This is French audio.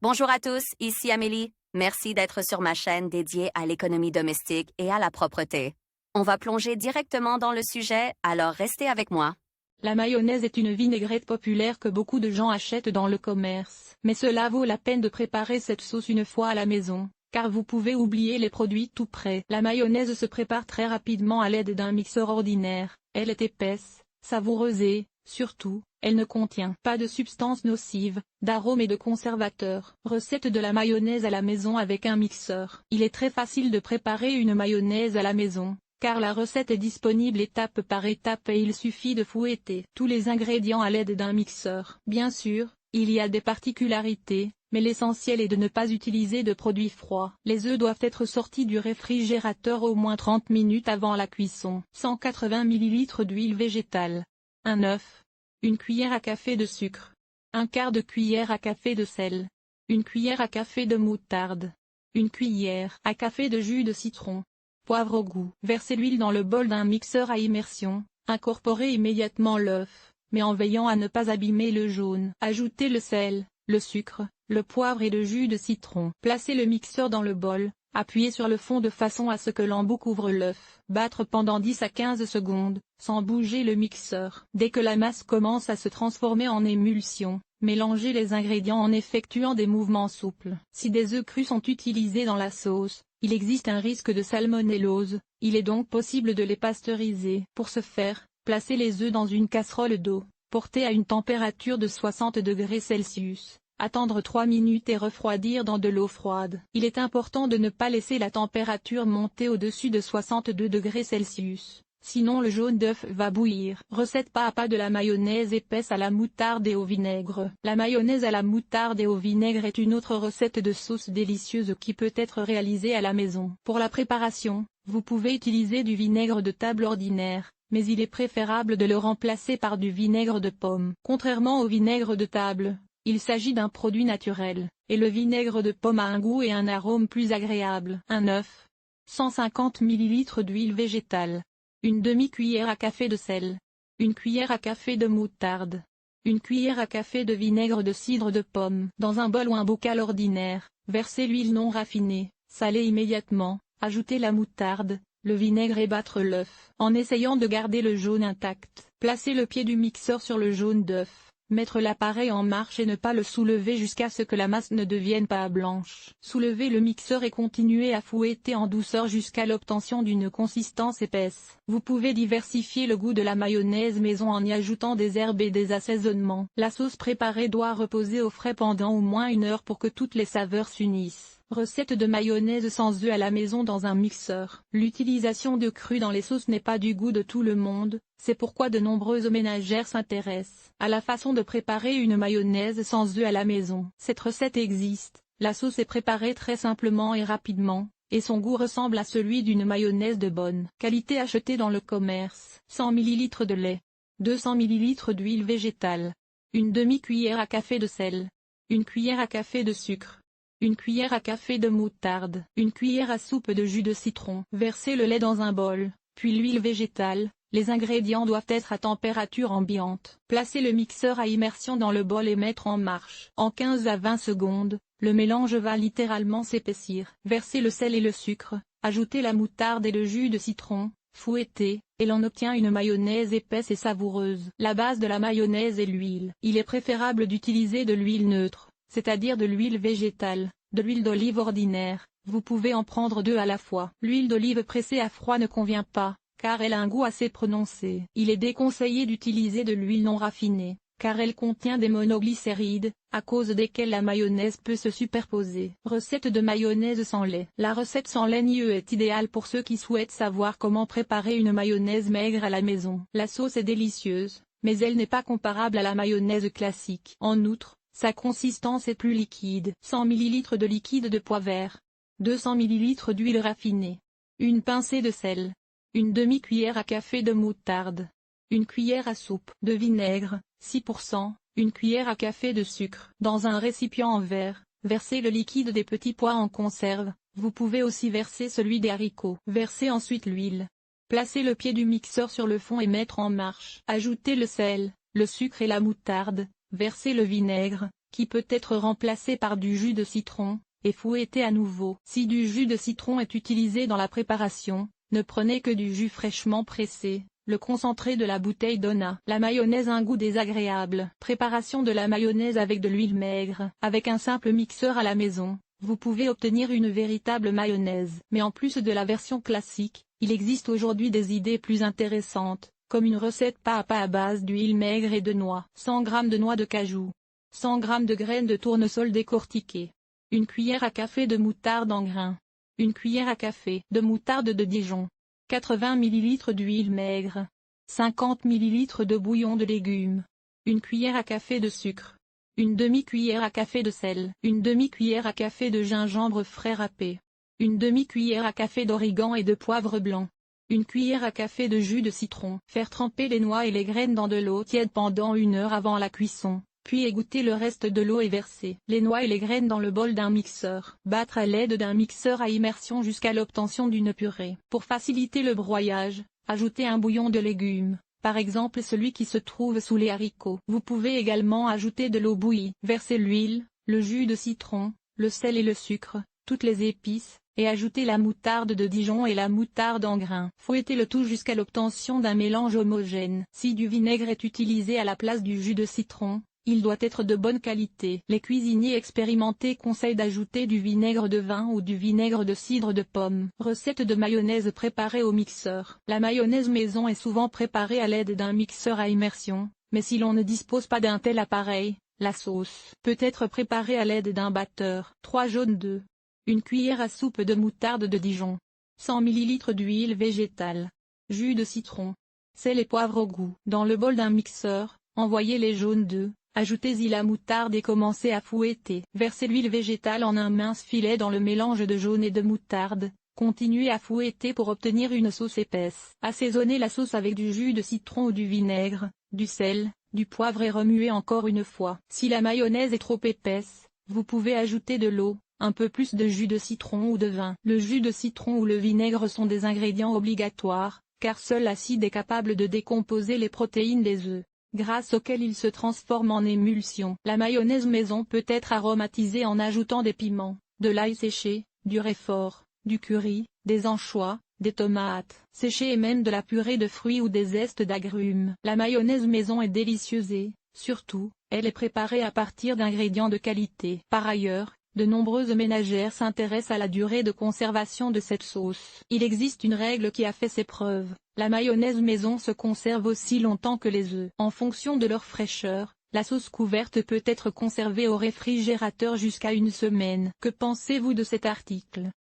Bonjour à tous, ici Amélie. Merci d'être sur ma chaîne dédiée à l'économie domestique et à la propreté. On va plonger directement dans le sujet, alors restez avec moi. La mayonnaise est une vinaigrette populaire que beaucoup de gens achètent dans le commerce. Mais cela vaut la peine de préparer cette sauce une fois à la maison, car vous pouvez oublier les produits tout prêts. La mayonnaise se prépare très rapidement à l'aide d'un mixeur ordinaire. Elle est épaisse, savoureuse et, surtout, elle ne contient pas de substances nocives, d'arômes et de conservateurs. Recette de la mayonnaise à la maison avec un mixeur. Il est très facile de préparer une mayonnaise à la maison, car la recette est disponible étape par étape et il suffit de fouetter tous les ingrédients à l'aide d'un mixeur. Bien sûr, il y a des particularités, mais l'essentiel est de ne pas utiliser de produits froids. Les œufs doivent être sortis du réfrigérateur au moins 30 minutes avant la cuisson. 180 ml d'huile végétale. Un œuf. Une cuillère à café de sucre. Un quart de cuillère à café de sel. Une cuillère à café de moutarde. Une cuillère à café de jus de citron. Poivre au goût. Versez l'huile dans le bol d'un mixeur à immersion, incorporez immédiatement l'œuf, mais en veillant à ne pas abîmer le jaune. Ajoutez le sel, le sucre, le poivre et le jus de citron. Placez le mixeur dans le bol, appuyez sur le fond de façon à ce que l'embout couvre l'œuf. Battre pendant 10 à 15 secondes, sans bouger le mixeur. Dès que la masse commence à se transformer en émulsion, mélangez les ingrédients en effectuant des mouvements souples. Si des œufs crus sont utilisés dans la sauce, il existe un risque de salmonellose, il est donc possible de les pasteuriser. Pour ce faire, placez les œufs dans une casserole d'eau, portez à une température de 60 degrés Celsius, attendre 3 minutes et refroidir dans de l'eau froide. Il est important de ne pas laisser la température monter au-dessus de 62 degrés Celsius. Sinon le jaune d'œuf va bouillir. Recette pas à pas de la mayonnaise épaisse à la moutarde et au vinaigre. La mayonnaise à la moutarde et au vinaigre est une autre recette de sauce délicieuse qui peut être réalisée à la maison. Pour la préparation, vous pouvez utiliser du vinaigre de table ordinaire, mais il est préférable de le remplacer par du vinaigre de pomme. Contrairement au vinaigre de table, il s'agit d'un produit naturel, et le vinaigre de pomme a un goût et un arôme plus agréables. Un œuf. 150 ml d'huile végétale. Une demi-cuillère à café de sel. Une cuillère à café de moutarde. Une cuillère à café de vinaigre de cidre de pomme. Dans un bol ou un bocal ordinaire, versez l'huile non raffinée, salez immédiatement, ajoutez la moutarde, le vinaigre et battre l'œuf. En essayant de garder le jaune intact, placez le pied du mixeur sur le jaune d'œuf. Mettre l'appareil en marche et ne pas le soulever jusqu'à ce que la masse ne devienne pas blanche. Soulevez le mixeur et continuez à fouetter en douceur jusqu'à l'obtention d'une consistance épaisse. Vous pouvez diversifier le goût de la mayonnaise maison en y ajoutant des herbes et des assaisonnements. La sauce préparée doit reposer au frais pendant au moins 1 heure pour que toutes les saveurs s'unissent. Recette de mayonnaise sans œufs à la maison dans un mixeur. L'utilisation de cru dans les sauces n'est pas du goût de tout le monde, c'est pourquoi de nombreuses ménagères s'intéressent à la façon de préparer une mayonnaise sans œufs à la maison. Cette recette existe, la sauce est préparée très simplement et rapidement, et son goût ressemble à celui d'une mayonnaise de bonne qualité achetée dans le commerce. 100 ml de lait. 200 ml d'huile végétale. Une demi-cuillère à café de sel. Une cuillère à café de sucre. Une cuillère à café de moutarde. Une cuillère à soupe de jus de citron. Versez le lait dans un bol, puis l'huile végétale. Les ingrédients doivent être à température ambiante. Placez le mixeur à immersion dans le bol et mettre en marche. En 15 à 20 secondes, le mélange va littéralement s'épaissir. Versez le sel et le sucre, ajoutez la moutarde et le jus de citron, fouettez, et l'on obtient une mayonnaise épaisse et savoureuse. La base de la mayonnaise est l'huile. Il est préférable d'utiliser de l'huile neutre, c'est-à-dire de l'huile végétale, de l'huile d'olive ordinaire. Vous pouvez en prendre 2 à la fois. L'huile d'olive pressée à froid ne convient pas, car elle a un goût assez prononcé. Il est déconseillé d'utiliser de l'huile non raffinée, car elle contient des monoglycérides, à cause desquels la mayonnaise peut se superposer. Recette de mayonnaise sans lait. La recette sans lait est idéale pour ceux qui souhaitent savoir comment préparer une mayonnaise maigre à la maison. La sauce est délicieuse, mais elle n'est pas comparable à la mayonnaise classique. En outre, sa consistance est plus liquide. 100 ml de liquide de pois vert. 200 ml d'huile raffinée. Une pincée de sel. Une demi-cuillère à café de moutarde. Une cuillère à soupe de vinaigre, 6%, une cuillère à café de sucre. Dans un récipient en verre, versez le liquide des petits pois en conserve, vous pouvez aussi verser celui des haricots. Versez ensuite l'huile. Placez le pied du mixeur sur le fond et mettre en marche. Ajoutez le sel, le sucre et la moutarde, versez le vinaigre, qui peut être remplacé par du jus de citron, et fouetté à nouveau. Si du jus de citron est utilisé dans la préparation, ne prenez que du jus fraîchement pressé. Le concentré de la bouteille donne à la mayonnaise un goût désagréable. Préparation de la mayonnaise avec de l'huile maigre. Avec un simple mixeur à la maison, vous pouvez obtenir une véritable mayonnaise. Mais en plus de la version classique, il existe aujourd'hui des idées plus intéressantes, comme une recette pas à pas à base d'huile maigre et de noix. 100 g de noix de cajou. 100 g de graines de tournesol décortiquées. Une cuillère à café de moutarde en grains. Une cuillère à café de moutarde de Dijon. 80 ml d'huile maigre. 50 ml de bouillon de légumes. Une cuillère à café de sucre. Une demi-cuillère à café de sel. Une demi-cuillère à café de gingembre frais râpé. Une demi-cuillère à café d'origan et de poivre blanc. Une cuillère à café de jus de citron. Faire tremper les noix et les graines dans de l'eau tiède pendant 1 heure avant la cuisson. Puis égoutter le reste de l'eau et verser les noix et les graines dans le bol d'un mixeur. Battre à l'aide d'un mixeur à immersion jusqu'à l'obtention d'une purée. Pour faciliter le broyage, ajoutez un bouillon de légumes, par exemple celui qui se trouve sous les haricots. Vous pouvez également ajouter de l'eau bouillie. Versez l'huile, le jus de citron, le sel et le sucre, toutes les épices, et ajoutez la moutarde de Dijon et la moutarde en grains. Fouettez le tout jusqu'à l'obtention d'un mélange homogène. Si du vinaigre est utilisé à la place du jus de citron, il doit être de bonne qualité. Les cuisiniers expérimentés conseillent d'ajouter du vinaigre de vin ou du vinaigre de cidre de pomme. Recette de mayonnaise préparée au mixeur. La mayonnaise maison est souvent préparée à l'aide d'un mixeur à immersion, mais si l'on ne dispose pas d'un tel appareil, la sauce peut être préparée à l'aide d'un batteur. 3 jaunes d'œufs. Une cuillère à soupe de moutarde de Dijon. 100 ml d'huile végétale. Jus de citron. Sel et poivre au goût. Dans le bol d'un mixeur, envoyez les jaunes d'œufs. Ajoutez-y la moutarde et commencez à fouetter. Versez l'huile végétale en un mince filet dans le mélange de jaune et de moutarde. Continuez à fouetter pour obtenir une sauce épaisse. Assaisonnez la sauce avec du jus de citron ou du vinaigre, du sel, du poivre et remuez encore une fois. Si la mayonnaise est trop épaisse, vous pouvez ajouter de l'eau, un peu plus de jus de citron ou de vin. Le jus de citron ou le vinaigre sont des ingrédients obligatoires, car seul l'acide est capable de décomposer les protéines des œufs, grâce auquel il se transforme en émulsion. La mayonnaise maison peut être aromatisée en ajoutant des piments, de l'ail séché, du roquefort, du curry, des anchois, des tomates séchées et même de la purée de fruits ou des zestes d'agrumes. La mayonnaise maison est délicieuse et, surtout, elle est préparée à partir d'ingrédients de qualité. Par ailleurs, de nombreuses ménagères s'intéressent à la durée de conservation de cette sauce. Il existe une règle qui a fait ses preuves. La mayonnaise maison se conserve aussi longtemps que les œufs. En fonction de leur fraîcheur, la sauce couverte peut être conservée au réfrigérateur jusqu'à 1 semaine. Que pensez-vous de cet article?